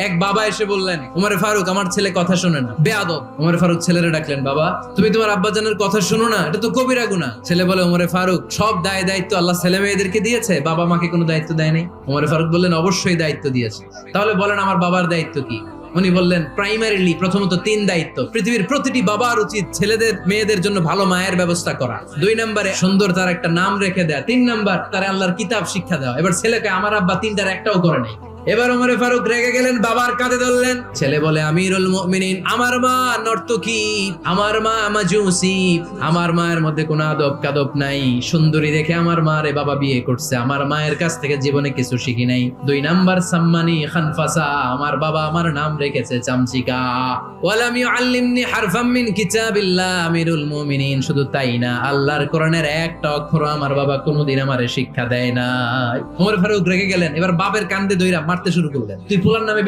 এক বাবা এসে বললেন, ওমরে ফারুক আমার ছেলে কথা শোনে না, বেয়াদব। ওমরে ফারুক ছেলেরে ডাকলেন, বাবা তুমি তোমার আব্বাজানের কথা শোনো না, এটা তো কবিরা গুনাহ। ছেলে বলে, ওমরে ফারুক সব দায়িত্ব আল্লাহ ছেলে মেয়েদেরকে দিয়েছে, বাবা মাকে কোনো দায়িত্ব দেয় নাই। ওমরে ফারুক বললেন, অবশ্যই দায়িত্ব দিয়েছে। তাহলে বলেন আমার বাবার দায়িত্ব কি? উনি বললেন, প্রাইমারিলি প্রথমত 3 দায়িত্ব। পৃথিবীর প্রতিটি বাবার উচিত ছেলেদের মেয়েদের জন্য ভালো মায়ের ব্যবস্থা করা। 2 নম্বরে সুন্দর তার একটা নাম রেখে দেয়া। 3 নাম্বার তার আল্লাহর কিতাব শিক্ষা দেওয়া। এবার ছেলেকে আমার আব্বা 3টার একটাও করে নাই। এবার ওমরে ফারুক রেগে গেলেন, বাবার কাঁধে ধরলেন। ছেলে বলে, আমিরুল মুমিনিন, আমার মা নর্তকী, আমার মা মাজুসি, আমার মায়ের মধ্যে কোনো আদব কাদব নাই, সুন্দরী দেখে আমার মারে বাবা বিয়ে করছে, আমার মায়ের কাছ থেকে জীবনে কিছু শিখি নাই। 2 নাম্বার সাম্মানি খানফাসা, আমার বাবা আমার নাম রেখেছে চামচিকা। ওয়ালাম ইউআল্লিমনি হারফাম মিন কিতাবিল্লাহ, আমিরুল মুমিনিন শুধু তাই না, আল্লাহর কোরআনের একটা অক্ষর আমার বাবা কোনোদিন আমারে শিক্ষা দেয় না। ওমর ফারুক রেগে গেলেন, এবার বাপের কান্দে ধইরা মারতে শুরু করলেন। তুই ফুলার নামে